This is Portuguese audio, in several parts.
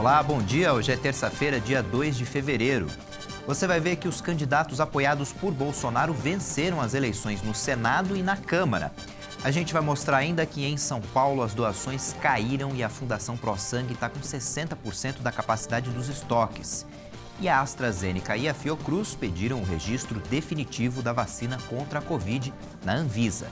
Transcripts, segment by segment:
Olá, bom dia. Hoje é terça-feira, dia 2 de fevereiro. Você vai ver que os candidatos apoiados por Bolsonaro venceram as eleições no Senado e na Câmara. A gente vai mostrar ainda que em São Paulo as doações caíram e a Fundação ProSangue está com 60% da capacidade dos estoques. E a AstraZeneca e a Fiocruz pediram o registro definitivo da vacina contra a Covid na Anvisa.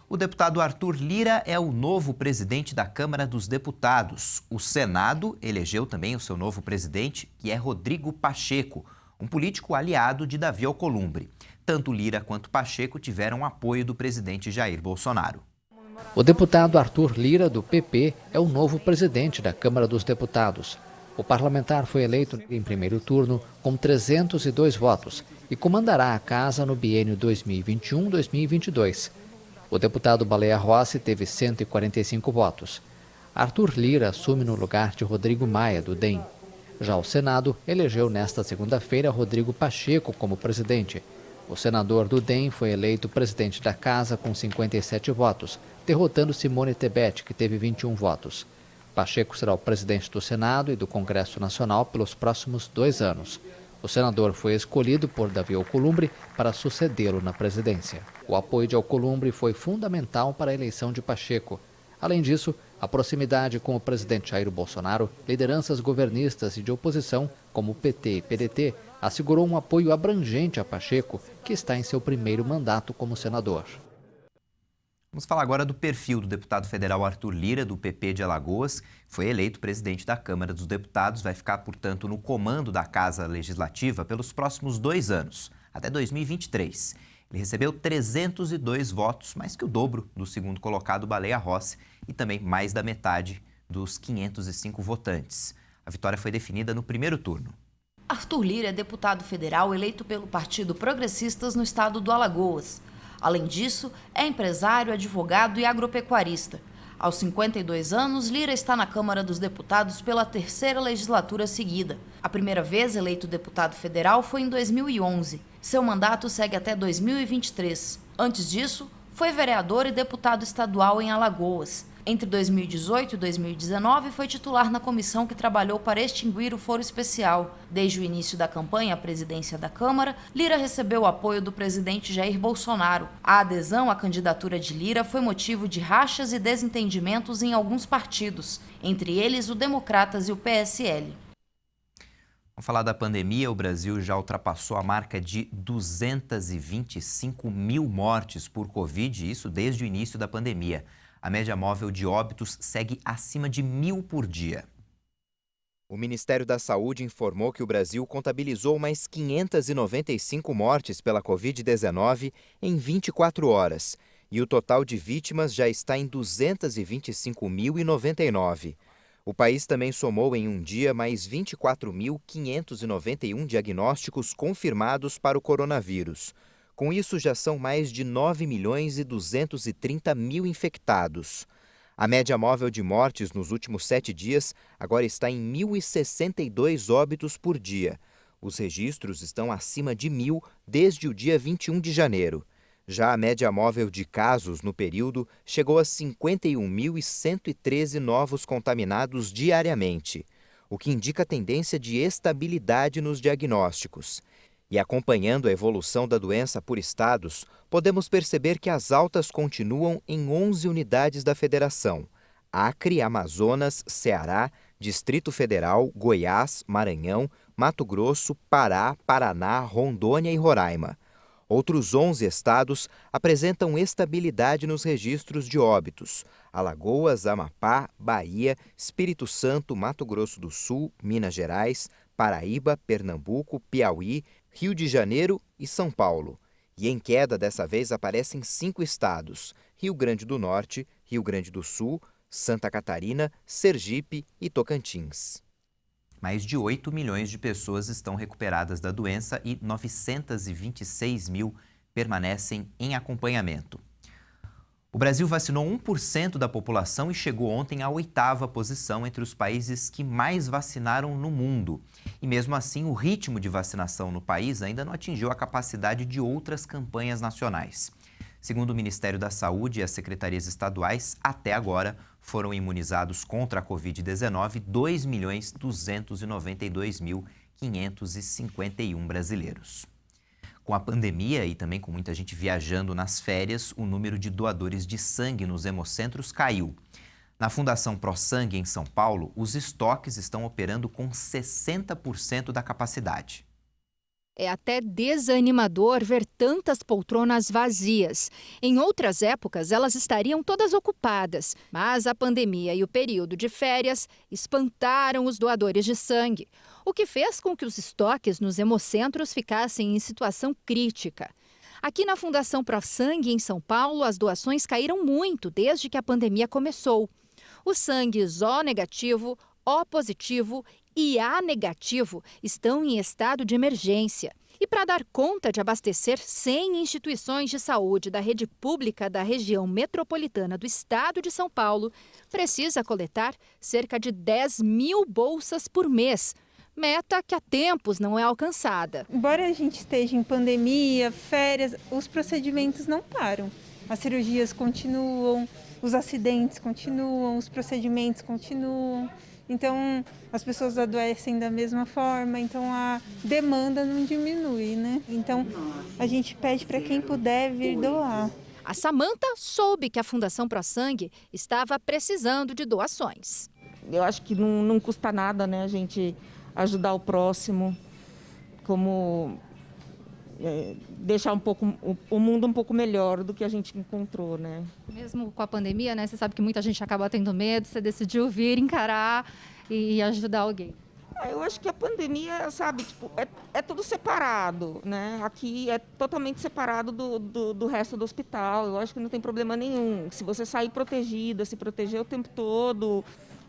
O deputado Arthur Lira é o novo presidente da Câmara dos Deputados. O Senado elegeu também o seu novo presidente, que é Rodrigo Pacheco, um político aliado de Davi Alcolumbre. Tanto Lira quanto Pacheco tiveram apoio do presidente Jair Bolsonaro. O deputado Arthur Lira, do PP, é o novo presidente da Câmara dos Deputados. O parlamentar foi eleito em primeiro turno com 302 votos e comandará a casa no biênio 2021-2022. O deputado Baleia Rossi teve 145 votos. Arthur Lira assume no lugar de Rodrigo Maia, do DEM. Já o Senado elegeu nesta segunda-feira Rodrigo Pacheco como presidente. O senador do DEM foi eleito presidente da casa com 57 votos, derrotando Simone Tebet, que teve 21 votos. Pacheco será o presidente do Senado e do Congresso Nacional pelos próximos 2 anos. O senador foi escolhido por Davi Alcolumbre para sucedê-lo na presidência. O apoio de Alcolumbre foi fundamental para a eleição de Pacheco. Além disso, a proximidade com o presidente Jair Bolsonaro, lideranças governistas e de oposição, como o PT e PDT, assegurou um apoio abrangente a Pacheco, que está em seu primeiro mandato como senador. Vamos falar agora do perfil do deputado federal Arthur Lira, do PP de Alagoas. Foi eleito presidente da Câmara dos Deputados, vai ficar, portanto, no comando da Casa Legislativa pelos próximos 2 anos, até 2023. Ele recebeu 302 votos, mais que o dobro do segundo colocado, Baleia Rossi, e também mais da metade dos 505 votantes. A vitória foi definida no primeiro turno. Arthur Lira é deputado federal eleito pelo Partido Progressistas no estado do Alagoas. Além disso, é empresário, advogado e agropecuarista. Aos 52 anos, Lira está na Câmara dos Deputados pela 3ª legislatura seguida. A primeira vez eleito deputado federal foi em 2011. Seu mandato segue até 2023. Antes disso, foi vereador e deputado estadual em Alagoas. Entre 2018 e 2019, foi titular na comissão que trabalhou para extinguir o foro especial. Desde o início da campanha à presidência da Câmara, Lira recebeu o apoio do presidente Jair Bolsonaro. A adesão à candidatura de Lira foi motivo de rachas e desentendimentos em alguns partidos, entre eles o Democratas e o PSL. Vamos falar da pandemia. O Brasil já ultrapassou a marca de 225 mil mortes por Covid, isso desde o início da pandemia. A média móvel de óbitos segue acima de 1.000 por dia. O Ministério da Saúde informou que o Brasil contabilizou mais 595 mortes pela Covid-19 em 24 horas. E o total de vítimas já está em 225.099. O país também somou em um dia mais 24.591 diagnósticos confirmados para o coronavírus. Com isso, já são mais de 9.230.000 infectados. A média móvel de mortes nos últimos 7 dias agora está em 1.062 óbitos por dia. Os registros estão acima de 1.000 desde o dia 21 de janeiro. Já a média móvel de casos no período chegou a 51.113 novos contaminados diariamente, o que indica a tendência de estabilidade nos diagnósticos. E acompanhando a evolução da doença por estados, podemos perceber que as altas continuam em 11 unidades da federação: Acre, Amazonas, Ceará, Distrito Federal, Goiás, Maranhão, Mato Grosso, Pará, Paraná, Rondônia e Roraima. Outros 11 estados apresentam estabilidade nos registros de óbitos: Alagoas, Amapá, Bahia, Espírito Santo, Mato Grosso do Sul, Minas Gerais, Paraíba, Pernambuco, Piauí, Rio de Janeiro e São Paulo. E em queda dessa vez aparecem 5 estados: Rio Grande do Norte, Rio Grande do Sul, Santa Catarina, Sergipe e Tocantins. Mais de 8 milhões de pessoas estão recuperadas da doença e 926 mil permanecem em acompanhamento. O Brasil vacinou 1% da população e chegou ontem à 8ª posição entre os países que mais vacinaram no mundo. E mesmo assim, o ritmo de vacinação no país ainda não atingiu a capacidade de outras campanhas nacionais. Segundo o Ministério da Saúde e as secretarias estaduais, até agora foram imunizados contra a Covid-19 2.292.551 brasileiros. Com a pandemia e também com muita gente viajando nas férias, o número de doadores de sangue nos hemocentros caiu. Na Fundação ProSangue, em São Paulo, os estoques estão operando com 60% da capacidade. É até desanimador ver tantas poltronas vazias. Em outras épocas, elas estariam todas ocupadas, mas a pandemia e o período de férias espantaram os doadores de sangue, o que fez com que os estoques nos hemocentros ficassem em situação crítica. Aqui na Fundação ProSangue, em São Paulo, as doações caíram muito desde que a pandemia começou. O sangue O negativo, O positivo e A negativo estão em estado de emergência. E para dar conta de abastecer 100 instituições de saúde da rede pública da região metropolitana do estado de São Paulo, precisa coletar cerca de 10 mil bolsas por mês. Meta que há tempos não é alcançada. Embora a gente esteja em pandemia, férias, os procedimentos não param. As cirurgias continuam, os acidentes continuam, os procedimentos continuam. Então, as pessoas adoecem da mesma forma, então a demanda não diminui, né? Então, a gente pede para quem puder vir doar. A Samanta soube que a Fundação ProSangue estava precisando de doações. Eu acho que não custa nada, né, a gente ajudar o próximo, como deixar o mundo um pouco melhor do que a gente encontrou, né? Mesmo com a pandemia, né? Você sabe que muita gente acaba tendo medo, você decidiu vir, encarar e ajudar alguém. Eu acho que a pandemia, sabe, tipo, é tudo separado, né? Aqui é totalmente separado do resto do hospital. Eu acho que não tem problema nenhum. Se você sair protegida, se proteger o tempo todo,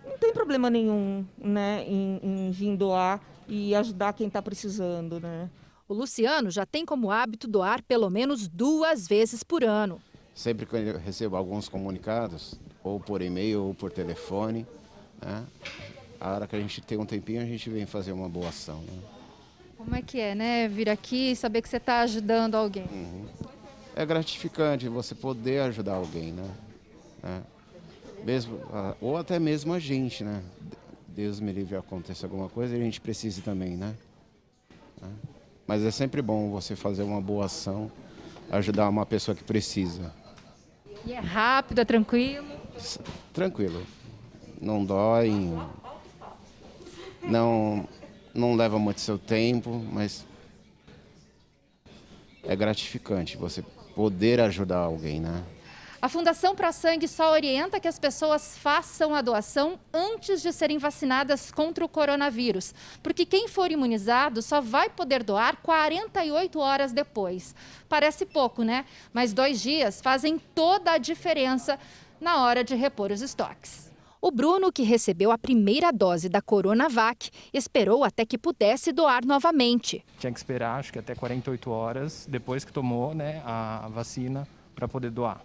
não tem problema nenhum, né, em vir doar e ajudar quem está precisando, né? O Luciano já tem como hábito doar pelo menos 2 vezes por ano. Sempre que eu recebo alguns comunicados, ou por e-mail ou por telefone, né, a hora que a gente tem um tempinho, a gente vem fazer uma boa ação, né? Como é que é, né? Vir aqui e saber que você está ajudando alguém. É gratificante você poder ajudar alguém, né? Mesmo, ou até mesmo a gente, né? Deus me livre, aconteça alguma coisa e a gente precise também, né? Mas é sempre bom você fazer uma boa ação, ajudar uma pessoa que precisa. E é rápido, é tranquilo? Tranquilo. Não dói, não leva muito seu tempo, mas é gratificante você poder ajudar alguém, né? A Fundação ProSangue só orienta que as pessoas façam a doação antes de serem vacinadas contra o coronavírus, porque quem for imunizado só vai poder doar 48 horas depois. Parece pouco, né? Mas 2 dias fazem toda a diferença na hora de repor os estoques. O Bruno, que recebeu a primeira dose da Coronavac, esperou até que pudesse doar novamente. Tinha que esperar, acho que até 48 horas depois que tomou, né, a vacina para poder doar.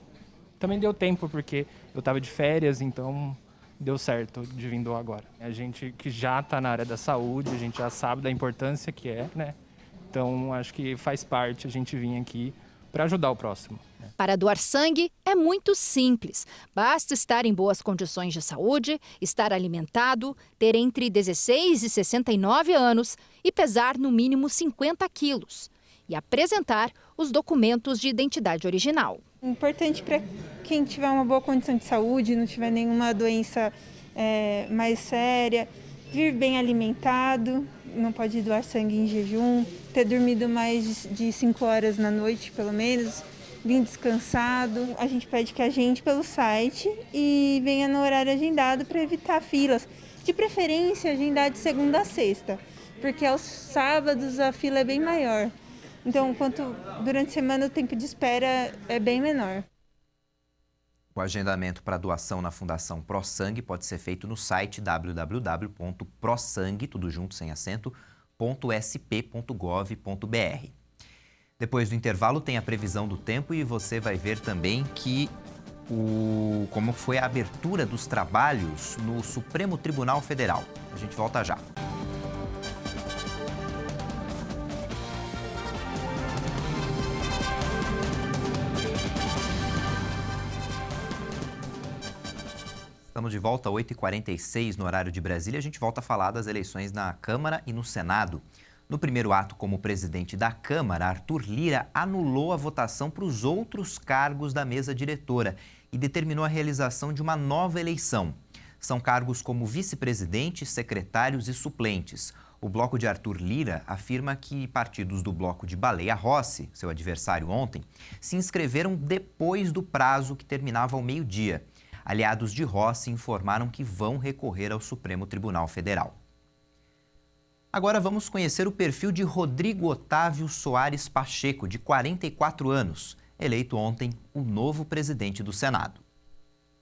Também deu tempo, porque eu estava de férias, então deu certo de vir doar agora. A gente que já está na área da saúde, a gente já sabe da importância que é, né? Então, acho que faz parte a gente vir aqui para ajudar o próximo. Para doar sangue é muito simples. Basta estar em boas condições de saúde, estar alimentado, ter entre 16 e 69 anos e pesar no mínimo 50 quilos. E apresentar os documentos de identidade original. Importante para quem tiver uma boa condição de saúde, não tiver nenhuma doença mais séria, vir bem alimentado, não pode doar sangue em jejum, ter dormido mais de 5 horas na noite, pelo menos, vir descansado. A gente pede que agende pelo site e venha no horário agendado para evitar filas. De preferência, agendar de segunda a sexta, porque aos sábados a fila é bem maior. Então, durante a semana o tempo de espera é bem menor. O agendamento para doação na Fundação ProSangue pode ser feito no site www.prosangue, tudo junto, sem acento, .sp.gov.br. Depois do intervalo tem a previsão do tempo e você vai ver também como foi a abertura dos trabalhos no Supremo Tribunal Federal. A gente volta já. Estamos de volta às 8h46 no horário de Brasília. A gente volta a falar das eleições na Câmara e no Senado. No primeiro ato como presidente da Câmara, Arthur Lira anulou a votação para os outros cargos da mesa diretora e determinou a realização de uma nova eleição. São cargos como vice-presidentes, secretários e suplentes. O bloco de Arthur Lira afirma que partidos do bloco de Baleia Rossi, seu adversário ontem, se inscreveram depois do prazo que terminava ao meio-dia. Aliados de Rossi informaram que vão recorrer ao Supremo Tribunal Federal. Agora vamos conhecer o perfil de Rodrigo Otávio Soares Pacheco, de 44 anos, eleito ontem o novo presidente do Senado.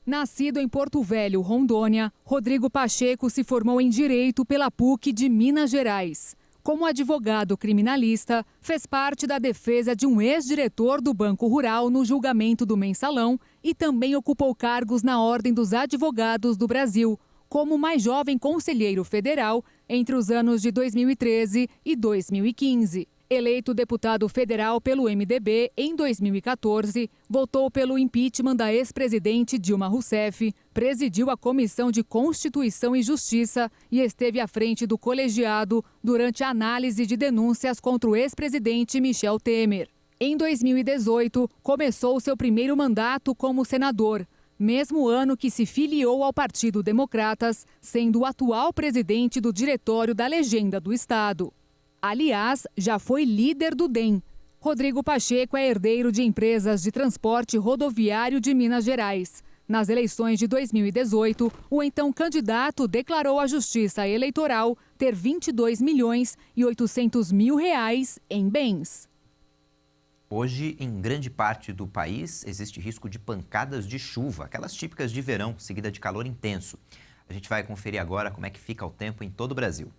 Nascido em Porto Velho, Rondônia, Rodrigo Pacheco se formou em Direito pela PUC de Minas Gerais. Como advogado criminalista, fez parte da defesa de um ex-diretor do Banco Rural no julgamento do Mensalão e também ocupou cargos na Ordem dos Advogados do Brasil, como mais jovem conselheiro federal entre os anos de 2013 e 2015. Eleito deputado federal pelo MDB em 2014, votou pelo impeachment da ex-presidente Dilma Rousseff, presidiu a Comissão de Constituição e Justiça e esteve à frente do colegiado durante a análise de denúncias contra o ex-presidente Michel Temer. Em 2018, começou seu primeiro mandato como senador, mesmo ano que se filiou ao Partido Democratas, sendo o atual presidente do Diretório da Legenda do Estado. Aliás, já foi líder do DEM. Rodrigo Pacheco é herdeiro de empresas de transporte rodoviário de Minas Gerais. Nas eleições de 2018, o então candidato declarou à Justiça Eleitoral ter 22.800.000 reais em bens. Hoje, em grande parte do país, existe risco de pancadas de chuva, aquelas típicas de verão, seguida de calor intenso. A gente vai conferir agora como é que fica o tempo em todo o Brasil.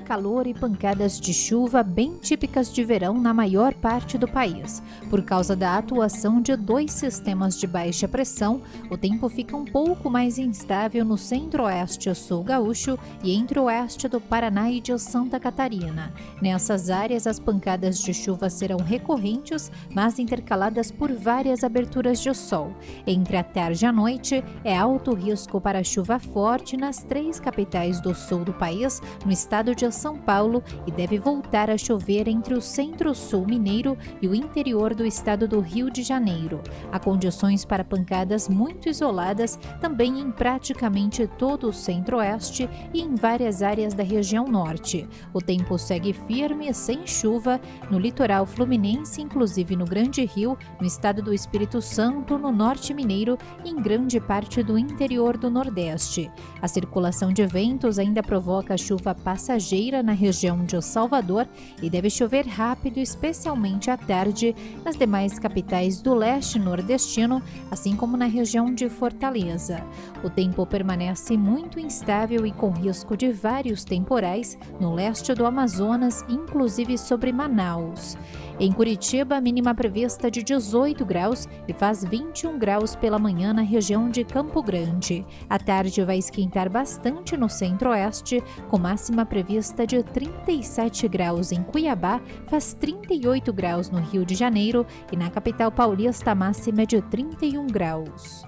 Calor e pancadas de chuva bem típicas de verão na maior parte do país. Por causa da atuação de 2 sistemas de baixa pressão, o tempo fica um pouco mais instável no centro-oeste e sul gaúcho e entre o oeste do Paraná e de Santa Catarina. Nessas áreas, as pancadas de chuva serão recorrentes, mas intercaladas por várias aberturas de sol. Entre a tarde e a noite, é alto risco para chuva forte nas 3 capitais do sul do país, no estado de São Paulo, e deve voltar a chover entre o centro-sul mineiro e o interior do estado do Rio de Janeiro. Há condições para pancadas muito isoladas também em praticamente todo o centro-oeste e em várias áreas da região norte. O tempo segue firme, sem chuva, no litoral fluminense, inclusive no Grande Rio, no estado do Espírito Santo, no norte mineiro e em grande parte do interior do Nordeste. A circulação de ventos ainda provoca chuva passageira na região de Salvador e deve chover rápido, especialmente à tarde, nas demais capitais do leste nordestino, assim como na região de Fortaleza. O tempo permanece muito instável e com risco de vários temporais no leste do Amazonas, inclusive sobre Manaus. Em Curitiba, a mínima prevista de 18 graus e faz 21 graus pela manhã na região de Campo Grande. À tarde vai esquentar bastante no centro-oeste, com máxima prevista de 37 graus em Cuiabá, faz 38 graus no Rio de Janeiro e na capital paulista a máxima é de 31 graus.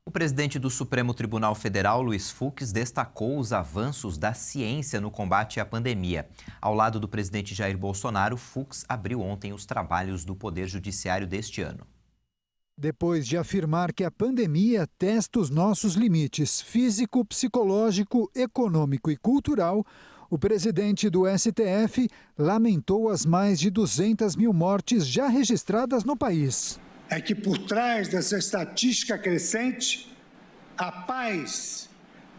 O presidente do Supremo Tribunal Federal, Luiz Fux, destacou os avanços da ciência no combate à pandemia. Ao lado do presidente Jair Bolsonaro, Fux abriu ontem os trabalhos do Poder Judiciário deste ano. Depois de afirmar que a pandemia testa os nossos limites físico, psicológico, econômico e cultural, o presidente do STF lamentou as mais de 200 mil mortes já registradas no país. É que por trás dessa estatística crescente, há pais,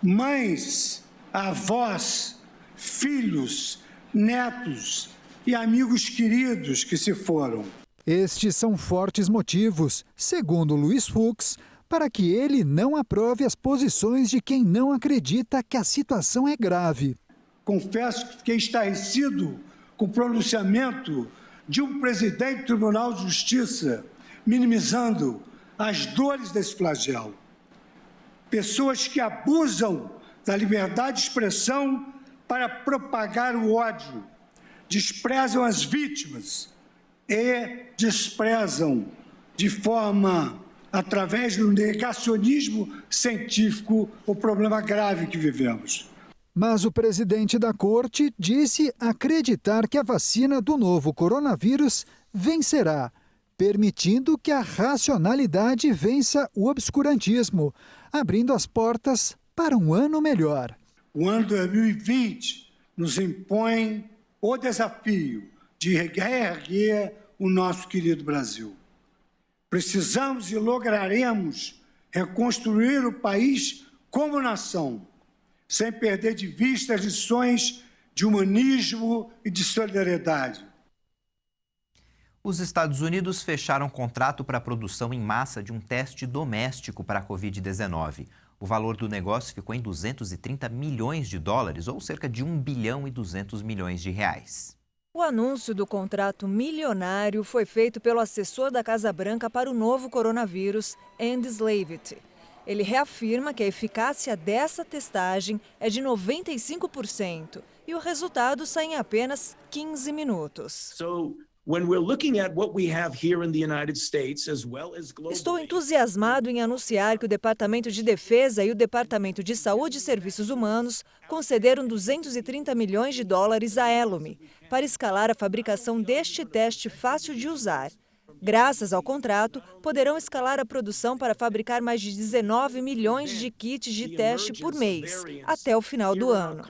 mães, avós, filhos, netos e amigos queridos que se foram. Estes são fortes motivos, segundo Luiz Fux, para que ele não aprove as posições de quem não acredita que a situação é grave. Confesso que fiquei estarrecido com o pronunciamento de um presidente do Tribunal de Justiça, minimizando as dores desse flagelo. Pessoas que abusam da liberdade de expressão para propagar o ódio, desprezam as vítimas e desprezam de forma através do negacionismo científico, o problema grave que vivemos. Mas o presidente da corte disse acreditar que a vacina do novo coronavírus vencerá, permitindo que a racionalidade vença o obscurantismo, abrindo as portas para um ano melhor. O ano 2020 nos impõe o desafio de reerguer o nosso querido Brasil. Precisamos e lograremos reconstruir o país como nação, sem perder de vista as lições de humanismo e de solidariedade. Os Estados Unidos fecharam contrato para a produção em massa de um teste doméstico para a Covid-19. O valor do negócio ficou em 230 milhões de dólares, ou cerca de 1 bilhão e 200 milhões de reais. O anúncio do contrato milionário foi feito pelo assessor da Casa Branca para o novo coronavírus, Andy Slavitt. Ele reafirma que a eficácia dessa testagem é de 95% e o resultado sai em apenas 15 minutos. Estou entusiasmado em anunciar que o Departamento de Defesa e o Departamento de Saúde e Serviços Humanos concederam 230 milhões de dólares à Ellume para escalar a fabricação deste teste fácil de usar. Graças ao contrato, poderão escalar a produção para fabricar mais de 19 milhões de kits de teste por mês, até o final do ano.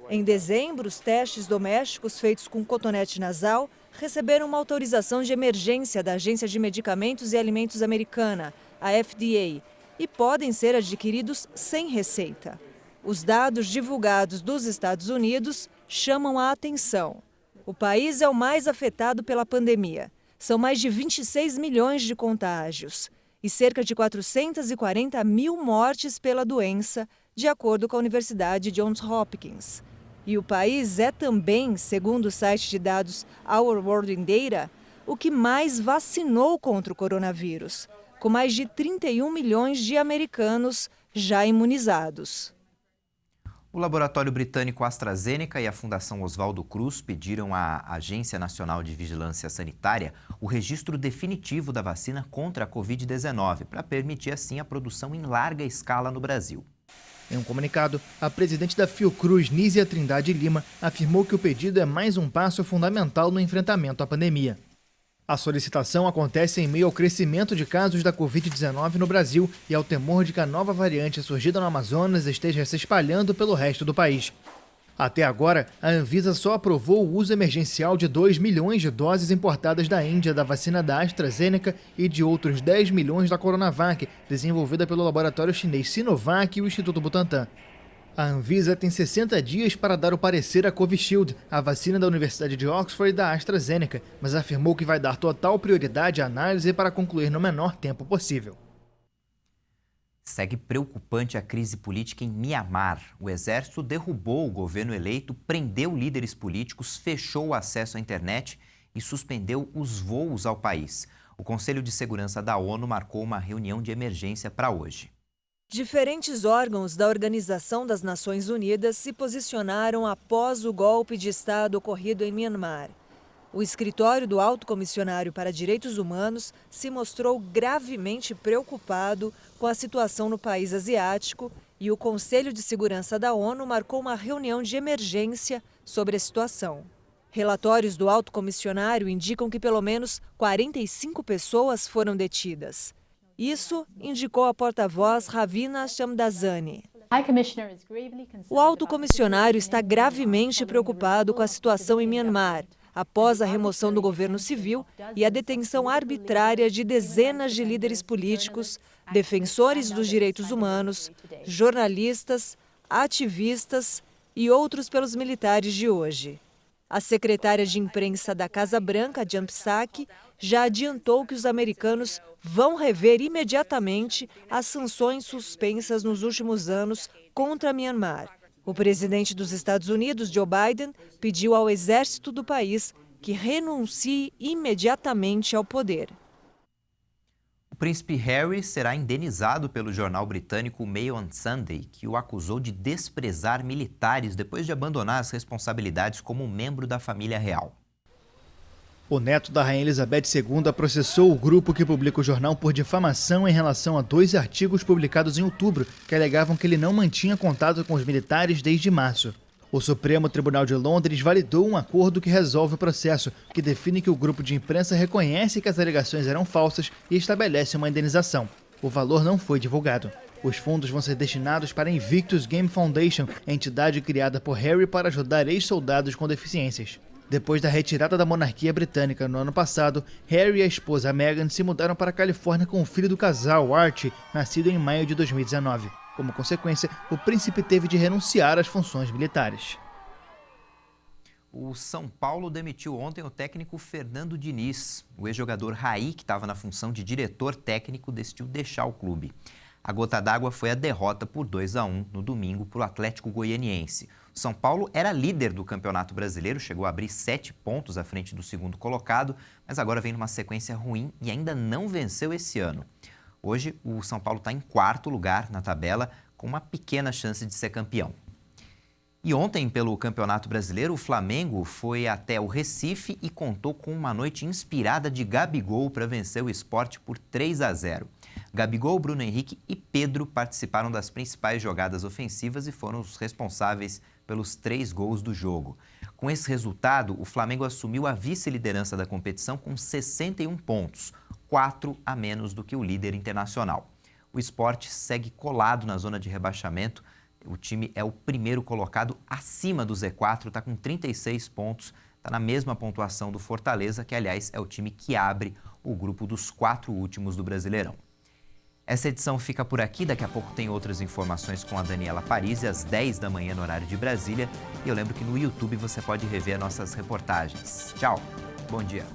Em dezembro, os testes domésticos feitos com cotonete nasal receberam uma autorização de emergência da Agência de Medicamentos e Alimentos Americana, a FDA, e podem ser adquiridos sem receita. Os dados divulgados dos Estados Unidos chamam a atenção. O país é o mais afetado pela pandemia. São mais de 26 milhões de contágios e cerca de 440 mil mortes pela doença, de acordo com a Universidade Johns Hopkins. E o país é também, segundo o site de dados Our World in Data, o que mais vacinou contra o coronavírus, com mais de 31 milhões de americanos já imunizados. O laboratório britânico AstraZeneca e a Fundação Oswaldo Cruz pediram à Agência Nacional de Vigilância Sanitária o registro definitivo da vacina contra a Covid-19, para permitir assim a produção em larga escala no Brasil. Em um comunicado, a presidente da Fiocruz, Nízia Trindade Lima, afirmou que o pedido é mais um passo fundamental no enfrentamento à pandemia. A solicitação acontece em meio ao crescimento de casos da Covid-19 no Brasil e ao temor de que a nova variante surgida no Amazonas esteja se espalhando pelo resto do país. Até agora, a Anvisa só aprovou o uso emergencial de 2 milhões de doses importadas da Índia da vacina da AstraZeneca e de outros 10 milhões da Coronavac, desenvolvida pelo laboratório chinês Sinovac e o Instituto Butantan. A Anvisa tem 60 dias para dar o parecer à Covishield, a vacina da Universidade de Oxford e da AstraZeneca, mas afirmou que vai dar total prioridade à análise para concluir no menor tempo possível. Segue preocupante a crise política em Mianmar. O exército derrubou o governo eleito, prendeu líderes políticos, fechou o acesso à internet e suspendeu os voos ao país. O Conselho de Segurança da ONU marcou uma reunião de emergência para hoje. Diferentes órgãos da Organização das Nações Unidas se posicionaram após o golpe de Estado ocorrido em Mianmar. O escritório do Alto Comissionário para Direitos Humanos se mostrou gravemente preocupado com a situação no país asiático e o Conselho de Segurança da ONU marcou uma reunião de emergência sobre a situação. Relatórios do Alto Comissionário indicam que pelo menos 45 pessoas foram detidas. Isso indicou a porta-voz Ravina Shamdasani. O Alto Comissionário está gravemente preocupado com a situação em Mianmar, após a remoção do governo civil e a detenção arbitrária de dezenas de líderes políticos, defensores dos direitos humanos, jornalistas, ativistas e outros pelos militares de hoje. A secretária de imprensa da Casa Branca, Jen Psaki, já adiantou que os americanos vão rever imediatamente as sanções suspensas nos últimos anos contra Mianmar. O presidente dos Estados Unidos, Joe Biden, pediu ao exército do país que renuncie imediatamente ao poder. O príncipe Harry será indenizado pelo jornal britânico Mail on Sunday, que o acusou de desprezar militares depois de abandonar as responsabilidades como membro da família real. O neto da Rainha Elizabeth II processou o grupo que publica o jornal por difamação em relação a 2 artigos publicados em outubro que alegavam que ele não mantinha contato com os militares desde março. O Supremo Tribunal de Londres validou um acordo que resolve o processo, que define que o grupo de imprensa reconhece que as alegações eram falsas e estabelece uma indenização. O valor não foi divulgado. Os fundos vão ser destinados para a Invictus Game Foundation, entidade criada por Harry para ajudar ex-soldados com deficiências. Depois da retirada da monarquia britânica no ano passado, Harry e a esposa Meghan se mudaram para a Califórnia com o filho do casal, Archie, nascido em maio de 2019. Como consequência, o príncipe teve de renunciar às funções militares. O São Paulo demitiu ontem o técnico Fernando Diniz. O ex-jogador Raí, que estava na função de diretor técnico, decidiu deixar o clube. A gota d'água foi a derrota por 2-1 no domingo para o Atlético Goianiense. O São Paulo era líder do Campeonato Brasileiro, chegou a abrir 7 pontos à frente do segundo colocado, mas agora vem numa sequência ruim e ainda não venceu esse ano. Hoje, o São Paulo está em 4º lugar na tabela, com uma pequena chance de ser campeão. E ontem, pelo Campeonato Brasileiro, o Flamengo foi até o Recife e contou com uma noite inspirada de Gabigol para vencer o Sport por 3-0. Gabigol, Bruno Henrique e Pedro participaram das principais jogadas ofensivas e foram os responsáveis pelos 3 gols do jogo. Com esse resultado, o Flamengo assumiu a vice-liderança da competição com 61 pontos, 4 a menos do que o líder internacional. O Sport segue colado na zona de rebaixamento. O time é o primeiro colocado acima do Z4, está com 36 pontos, está na mesma pontuação do Fortaleza, que, aliás, é o time que abre o grupo dos 4 últimos do Brasileirão. Essa edição fica por aqui, daqui a pouco tem outras informações com a Daniela Parisi, às 10 da manhã no horário de Brasília. E eu lembro que no YouTube você pode rever nossas reportagens. Tchau, bom dia.